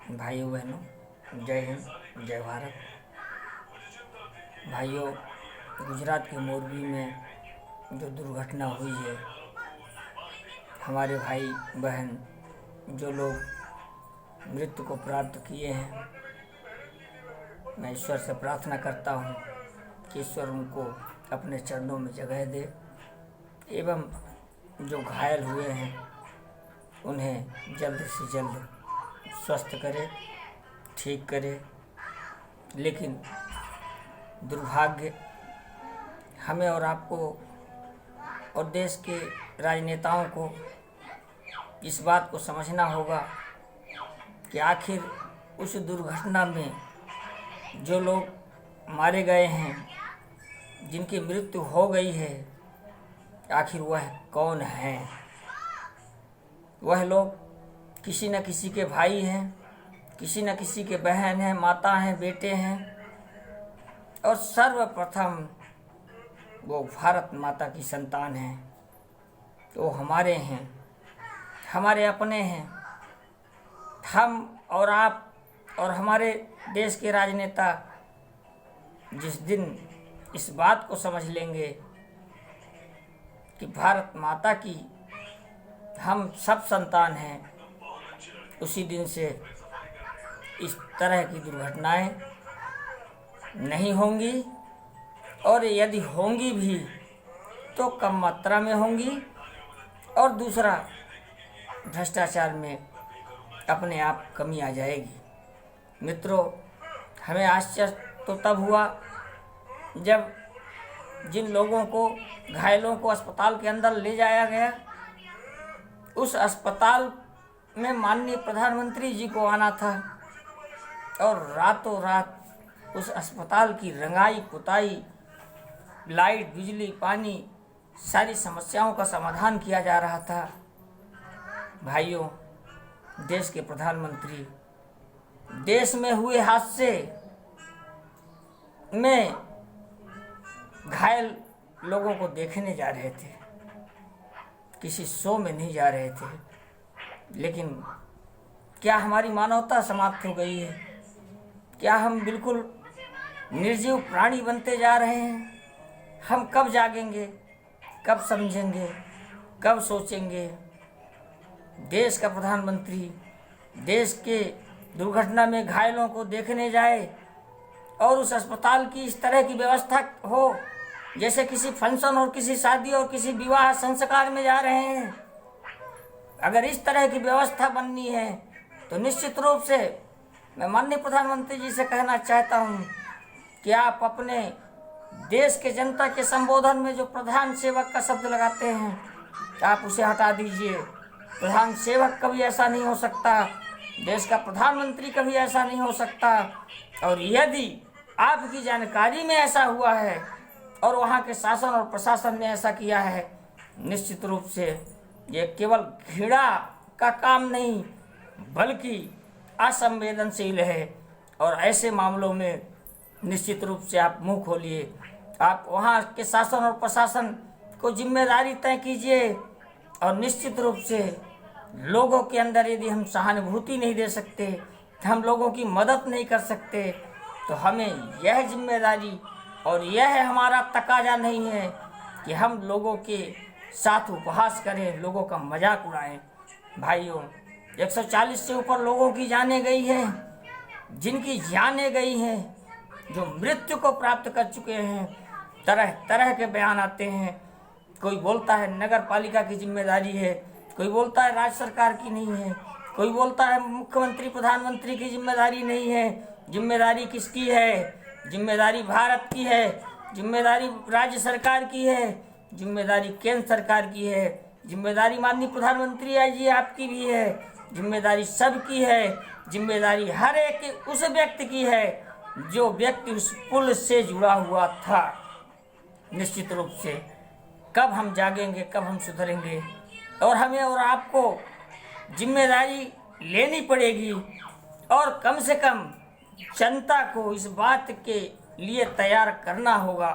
भाइयों बहनों, जय हिंद, जय भारत। भाइयों, गुजरात के मोरबी में जो दुर्घटना हुई है, हमारे भाई बहन जो लोग मृत्यु को प्राप्त किए हैं, मैं ईश्वर से प्रार्थना करता हूँ कि ईश्वर उनको अपने चरणों में जगह दे एवं जो घायल हुए हैं उन्हें जल्द से जल्द स्वस्थ करे, ठीक करे। लेकिन दुर्भाग्य, हमें और आपको और देश के राजनेताओं को इस बात को समझना होगा कि आखिर उस दुर्घटना में जो लोग मारे गए हैं, जिनकी मृत्यु हो गई है, आखिर वह कौन है। वह लोग किसी न किसी के भाई हैं, किसी न किसी के बहन हैं, माता हैं, बेटे हैं, और सर्वप्रथम वो भारत माता की संतान हैं। तो हमारे हैं, हमारे अपने हैं। हम और आप और हमारे देश के राजनेता जिस दिन इस बात को समझ लेंगे कि भारत माता की हम सब संतान हैं, उसी दिन से इस तरह की दुर्घटनाएं नहीं होंगी, और यदि होंगी भी तो कम मात्रा में होंगी। और दूसरा, भ्रष्टाचार में अपने आप कमी आ जाएगी। मित्रों, हमें आश्चर्य तो तब हुआ जब जिन लोगों को, घायलों को अस्पताल के अंदर ले जाया गया, उस अस्पताल में माननीय प्रधानमंत्री जी को आना था, और रातों रात उस अस्पताल की रंगाई पुताई, लाइट, बिजली, पानी, सारी समस्याओं का समाधान किया जा रहा था। भाइयों, देश के प्रधानमंत्री देश में हुए हादसे में घायल लोगों को देखने जा रहे थे, किसी शो में नहीं जा रहे थे। लेकिन क्या हमारी मानवता समाप्त हो गई है? क्या हम बिल्कुल निर्जीव प्राणी बनते जा रहे हैं? हम कब जागेंगे, कब समझेंगे, कब सोचेंगे? देश का प्रधानमंत्री देश के दुर्घटना में घायलों को देखने जाए और उस अस्पताल की इस तरह की व्यवस्था हो जैसे किसी फंक्शन और किसी शादी और किसी विवाह संस्कार में जा रहे हैं। अगर इस तरह की व्यवस्था बननी है तो निश्चित रूप से मैं माननीय प्रधानमंत्री जी से कहना चाहता हूँ कि आप अपने देश के जनता के संबोधन में जो प्रधान सेवक का शब्द लगाते हैं, आप उसे हटा दीजिए। प्रधान सेवक कभी ऐसा नहीं हो सकता, देश का प्रधानमंत्री कभी ऐसा नहीं हो सकता। और यदि आपकी जानकारी में ऐसा हुआ है और वहाँ के शासन और प्रशासन ने ऐसा किया है, निश्चित रूप से ये केवल घृणा का काम नहीं बल्कि असंवेदनशील है। और ऐसे मामलों में निश्चित रूप से आप मुंह खोलिए, आप वहाँ के शासन और प्रशासन को जिम्मेदारी तय कीजिए। और निश्चित रूप से लोगों के अंदर यदि हम सहानुभूति नहीं दे सकते, हम लोगों की मदद नहीं कर सकते, तो हमें यह जिम्मेदारी और यह हमारा तकाजा नहीं है कि हम लोगों के साथ उपहास करें, लोगों का मजाक उड़ाएं। भाइयों, 140 से ऊपर लोगों की जानें गई हैं, जिनकी जानें गई हैं, जो मृत्यु को प्राप्त कर चुके हैं। तरह तरह के बयान आते हैं। कोई बोलता है नगर पालिका की जिम्मेदारी है, कोई बोलता है राज्य सरकार की नहीं है, कोई बोलता है मुख्यमंत्री प्रधानमंत्री की जिम्मेदारी नहीं है। जिम्मेदारी किसकी है? जिम्मेदारी भारत की है, जिम्मेदारी राज्य सरकार की है, जिम्मेदारी केंद्र सरकार की है, जिम्मेदारी माननीय प्रधानमंत्री जी आपकी भी है, जिम्मेदारी सबकी है, जिम्मेदारी हर एक उस व्यक्ति की है जो व्यक्ति उस पुल से जुड़ा हुआ था। निश्चित रूप से कब हम जागेंगे, कब हम सुधरेंगे? और हमें और आपको जिम्मेदारी लेनी पड़ेगी, और कम से कम जनता को इस बात के लिए तैयार करना होगा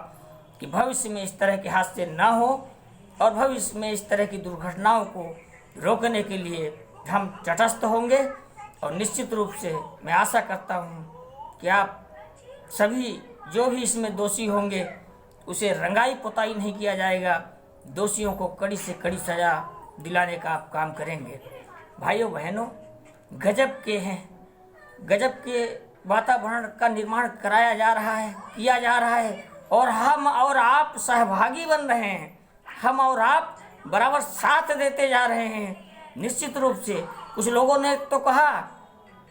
कि भविष्य में इस तरह के हादसे ना हो, और भविष्य में इस तरह की दुर्घटनाओं को रोकने के लिए हम तटस्थ होंगे और निश्चित रूप से मैं आशा करता हूँ कि आप सभी जो भी इसमें दोषी होंगे उसे रंगाई पुताई नहीं किया जाएगा, दोषियों को कड़ी से कड़ी सज़ा दिलाने का आप काम करेंगे। भाइयों बहनों, गजब के हैं, गजब के वातावरण का निर्माण कराया जा रहा है, किया जा रहा है, और हम और आप सहभागी बन रहे हैं, हम और आप बराबर साथ देते जा रहे हैं। निश्चित रूप से कुछ लोगों ने तो कहा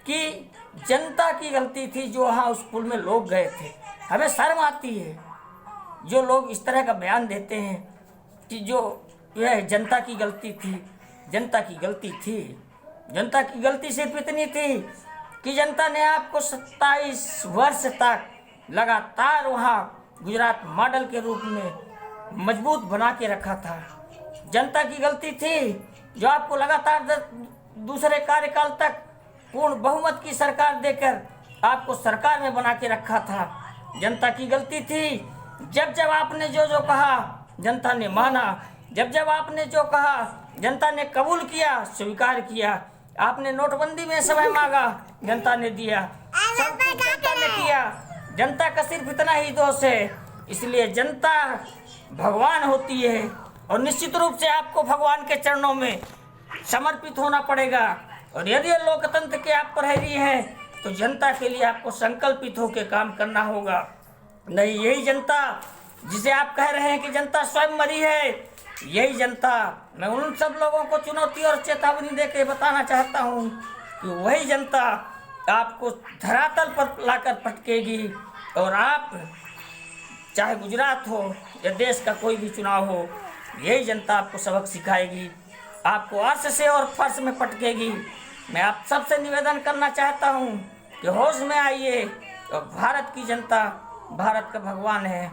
कि जनता की गलती थी जो वहाँ उस पुल में लोग गए थे। हमें शर्म आती है जो लोग इस तरह का बयान देते हैं कि जो यह जनता की गलती थी। जनता की गलती थी, जनता की गलती सिर्फ इतनी थी कि जनता ने आपको 27 वर्ष तक लगातार वहाँ गुजरात मॉडल के रूप में मजबूत बना के रखा था। जनता की गलती थी जो आपको लगातार दूसरे कार्यकाल तक पूर्ण बहुमत की सरकार देकर आपको सरकार में बना के रखा था। जनता की गलती थी जब जब आपने जो जो कहा जनता ने माना, जब जब आपने जो कहा जनता ने कबूल किया, स्वीकार किया। आपने नोटबंदी में समय मांगा, जनता ने दिया, सब कुछ जनता ने किया। जनता का सिर्फ इतना ही दोष है, इसलिए जनता भगवान होती है और निश्चित रूप से आपको भगवान के चरणों में समर्पित होना पड़ेगा। और यदि लोकतंत्र के आप प्रहरी हैं तो जनता के लिए आपको संकल्पित होकर काम करना होगा। नहीं, यही जनता जिसे आप कह रहे हैं कि जनता स्वयं मरी है, यही जनता, मैं उन सब लोगों को चुनौती और चेतावनी देकर बताना चाहता हूँ कि वही जनता आपको धरातल पर लाकर पटकेगी और आप चाहे गुजरात हो या देश का कोई भी चुनाव हो, यही जनता आपको सबक सिखाएगी, आपको अर्श से और फर्श में पटकेगी। मैं आप सबसे निवेदन करना चाहता हूँ कि होश में आइए और भारत की जनता भारत का भगवान है,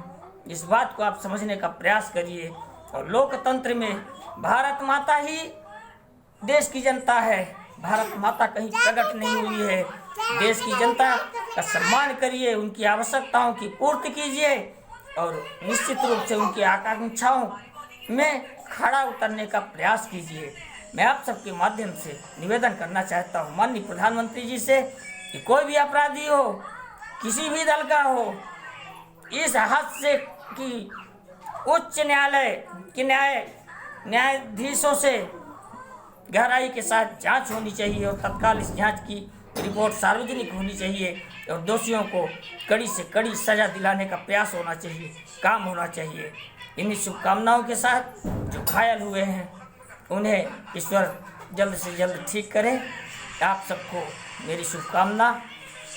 इस बात को आप समझने का प्रयास करिए। और लोकतंत्र में भारत माता ही देश की जनता है, भारत माता कहीं प्रकट नहीं हुई है। देश की जनता का सम्मान करिए, उनकी आवश्यकताओं की पूर्ति कीजिए और निश्चित रूप से उनकी आकांक्षाओं में खड़ा उतरने का प्रयास कीजिए। मैं आप सबके माध्यम से निवेदन करना चाहता हूँ माननीय प्रधानमंत्री जी से कि कोई भी अपराधी हो, किसी भी दल का हो, इस हद से कि उच्च न्यायालय के न्यायाधीशों से गहराई के साथ जांच होनी चाहिए और तत्काल इस जांच की रिपोर्ट सार्वजनिक होनी चाहिए और दोषियों को कड़ी से कड़ी सज़ा दिलाने का प्रयास होना चाहिए, काम होना चाहिए। इन्हीं शुभकामनाओं के साथ जो घायल हुए हैं उन्हें ईश्वर जल्द से जल्द ठीक करे। आप सबको मेरी शुभकामना।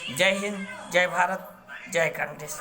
जय हिंद, जय भारत, जय कांग्रेस।